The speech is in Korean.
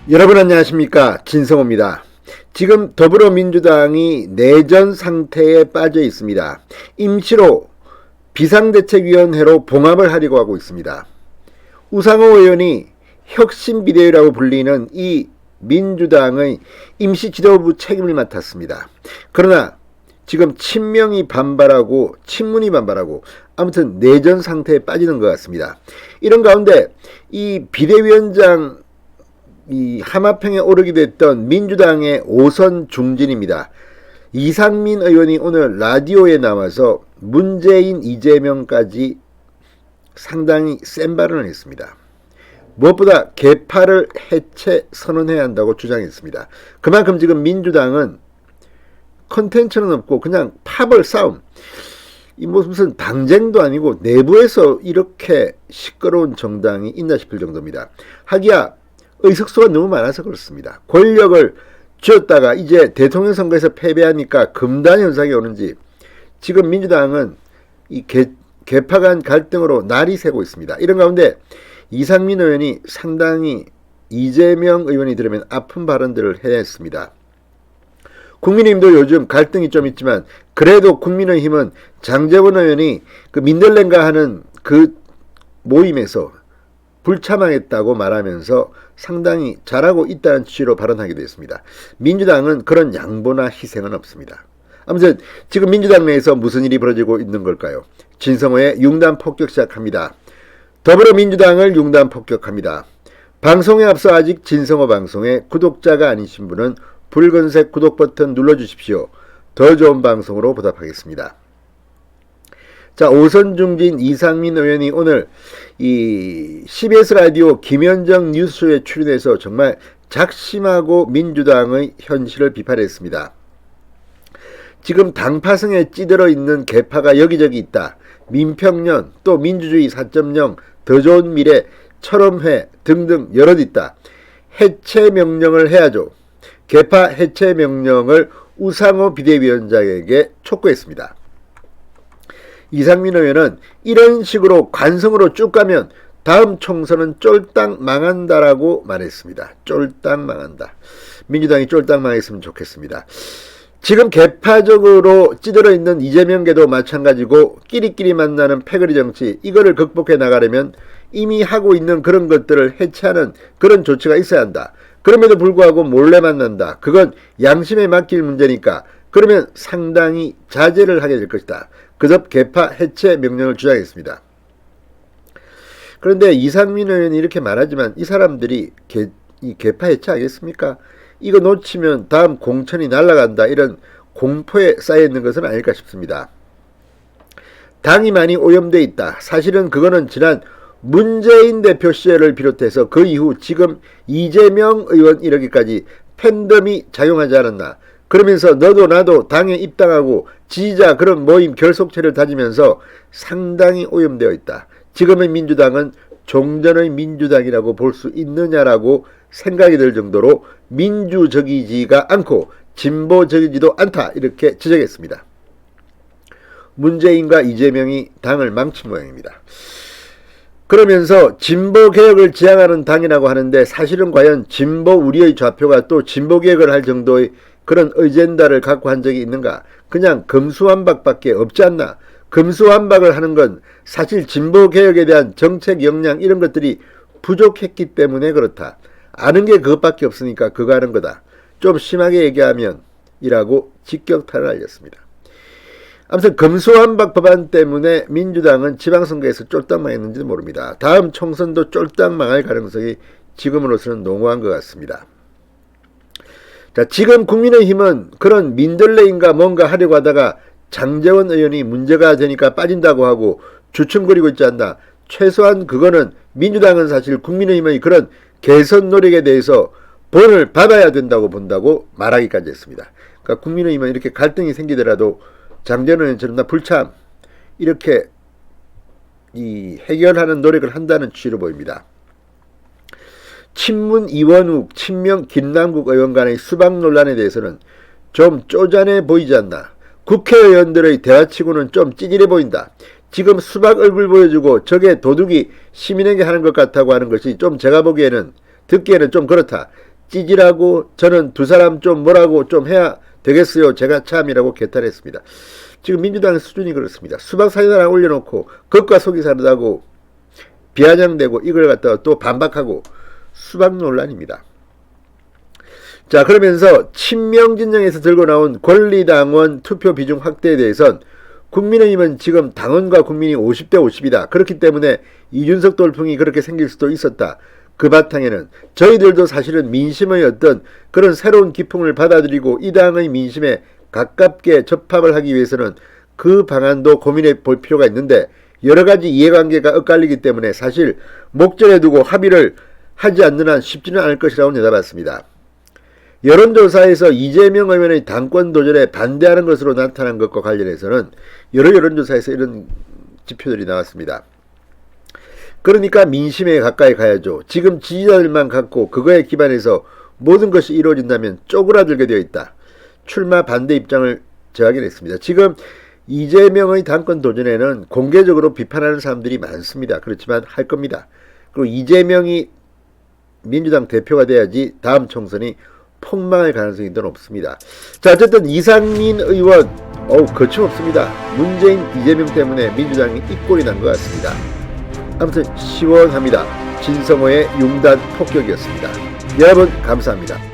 여러분 안녕하십니까, 진성호입니다. 지금 더불어민주당이 내전 상태에 빠져 있습니다. 임시로 비상대책위원회로 봉합을 하려고 하고 있습니다. 우상호 의원이 혁신비대위라고 불리는 이 민주당의 임시지도부 책임을 맡았습니다. 그러나 지금 친명이 반발하고 친문이 반발하고 아무튼 내전 상태에 빠지는 것 같습니다. 이런 가운데 이 비대위원장 하마평에 오르게 됐던 민주당의 5선 중진입니다. 이상민 의원이 오늘 라디오에 나와서 문재인, 이재명까지 상당히 센 발언을 했습니다. 무엇보다 개파를 해체 선언해야 한다고 주장했습니다. 그만큼 지금 민주당은 컨텐츠는 없고 그냥 파벌 싸움, 무슨 당쟁도 아니고 내부에서 이렇게 시끄러운 정당이 있나 싶을 정도입니다. 하기야 의석수가 너무 많아서 그렇습니다. 권력을 쥐었다가 이제 대통령 선거에서 패배하니까 금단 현상이 오는지 지금 민주당은 이 개파 간 갈등으로 날이 새고 있습니다. 이런 가운데 이상민 의원이 상당히 이재명 의원이 들으면 아픈 발언들을 해냈습니다. 국민의힘도 요즘 갈등이 좀 있지만 그래도 국민의힘은 장제원 의원이 그 민들레인가 하는 그 모임에서 불참하겠다고 말하면서 상당히 잘하고 있다는 취지로 발언하게 됐습니다. 민주당은 그런 양보나 희생은 없습니다. 아무튼 지금 민주당 내에서 무슨 일이 벌어지고 있는 걸까요? 진성호의 융단 폭격 시작합니다. 더불어민주당을 융단 폭격합니다. 방송에 앞서 아직 진성호 방송에 구독자가 아니신 분은 붉은색 구독 버튼 눌러주십시오. 더 좋은 방송으로 보답하겠습니다. 자, 5선 중진 이상민 의원이 오늘 이 CBS 라디오 김현정 뉴스쇼에 출연해서 정말 작심하고 민주당의 현실을 비판했습니다. 지금 당파성에 찌들어 있는 개파가 여기저기 있다. 민평년, 또 민주주의 4.0, 더 좋은 미래, 철험회 등등 여럿 있다. 해체 명령을 해야죠. 개파 해체 명령을 우상호 비대위원장에게 촉구했습니다. 이상민 의원은 이런 식으로 관성으로 쭉 가면 다음 총선은 쫄딱 망한다라고 말했습니다. 쫄딱 망한다. 민주당이 쫄딱 망했으면 좋겠습니다. 지금 개파적으로 찌들어 있는 이재명계도 마찬가지고 끼리끼리 만나는 패거리 정치, 이거를 극복해 나가려면 이미 하고 있는 그런 것들을 해체하는 그런 조치가 있어야 한다. 그럼에도 불구하고 몰래 만난다. 그건 양심에 맡길 문제니까 그러면 상당히 자제를 하게 될 것이다. 그저 개파 해체 명령을 주장했습니다. 그런데 이상민 의원이 이렇게 말하지만 이 사람들이 이 개파 해체하겠습니까? 이거 놓치면 다음 공천이 날아간다, 이런 공포에 쌓여 있는 것은 아닐까 싶습니다. 당이 많이 오염돼 있다. 사실은 그거는 지난 문재인 대표 시절을 비롯해서 그 이후 지금 이재명 의원 이르기까지 팬덤이 작용하지 않았나. 그러면서 너도 나도 당에 입당하고 지지자 그런 모임 결속체를 다지면서 상당히 오염되어 있다. 지금의 민주당은 종전의 민주당이라고 볼 수 있느냐라고 생각이 들 정도로 민주적이지가 않고 진보적이지도 않다, 이렇게 지적했습니다. 문재인과 이재명이 당을 망친 모양입니다. 그러면서 진보개혁을 지향하는 당이라고 하는데 사실은 과연 진보 우리의 좌표가 또 진보개혁을 할 정도의 그런 어젠다를 갖고 한 적이 있는가? 그냥 금수환박밖에 없지 않나? 금수환박을 하는 건 사실 진보개혁에 대한 정책 역량 이런 것들이 부족했기 때문에 그렇다. 아는 게 그것밖에 없으니까 그거 하는 거다. 좀 심하게 얘기하면 이라고 직격탄을 알렸습니다. 아무튼 금수환박 법안 때문에 민주당은 지방선거에서 쫄딱 망했는지도 모릅니다. 다음 총선도 쫄딱 망할 가능성이 지금으로서는 농후한 것 같습니다. 자, 지금 국민의힘은 그런 민들레인가 뭔가 하려고 하다가 장제원 의원이 문제가 되니까 빠진다고 하고 주춤거리고 있지 않나. 최소한 그거는 민주당은 사실 국민의힘의 그런 개선 노력에 대해서 본을 받아야 된다고 본다고 말하기까지 했습니다. 그러니까 국민의힘은 이렇게 갈등이 생기더라도 장제원 의원처럼 나 불참 이렇게 해결하는 노력을 한다는 취지로 보입니다. 친문 이원욱, 친명 김남국 의원 간의 수박 논란에 대해서는 좀 쪼잔해 보이지 않나. 국회의원들의 대화치고는 좀 찌질해 보인다. 지금 수박 얼굴 보여주고 저게 도둑이 시민에게 하는 것 같다고 하는 것이 좀 제가 보기에는 듣기에는 좀 그렇다. 찌질하고 저는 두 사람 좀 뭐라고 좀 해야 되겠어요. 제가 참이라고 개탄했습니다. 지금 민주당 수준이 그렇습니다. 수박 사진 하나 올려놓고 겉과 속이 다르다고 비아냥대고 이걸 갖다가 또 반박하고 수박 논란입니다. 자, 그러면서 친명 진영에서 들고 나온 권리당원 투표 비중 확대에 대해선 국민의힘은 지금 당원과 국민이 50대 50이다. 그렇기 때문에 이준석 돌풍이 그렇게 생길 수도 있었다. 그 바탕에는 저희들도 사실은 민심의 어떤 그런 새로운 기풍을 받아들이고 이 당의 민심에 가깝게 접합을 하기 위해서는 그 방안도 고민해 볼 필요가 있는데 여러 가지 이해관계가 엇갈리기 때문에 사실 목전에 두고 합의를 하지 않는 한 쉽지는 않을 것이라고 내다봤습니다. 여론조사에서 이재명 의원의 당권 도전에 반대하는 것으로 나타난 것과 관련해서는 여러 여론조사에서 이런 지표들이 나왔습니다. 그러니까 민심에 가까이 가야죠. 지금 지지자들만 갖고 그거에 기반해서 모든 것이 이루어진다면 쪼그라들게 되어 있다. 출마 반대 입장을 재확인했습니다. 지금 이재명의 당권 도전에는 공개적으로 비판하는 사람들이 많습니다. 그렇지만 할 겁니다. 그리고 이재명이 민주당 대표가 돼야지 다음 총선이 폭망할 가능성이 더 높습니다. 자, 어쨌든 이상민 의원 거침없습니다. 문재인 이재명 때문에 민주당이 입골이 난 것 같습니다. 아무튼 시원합니다. 진성호의 융단 폭격이었습니다. 여러분 감사합니다.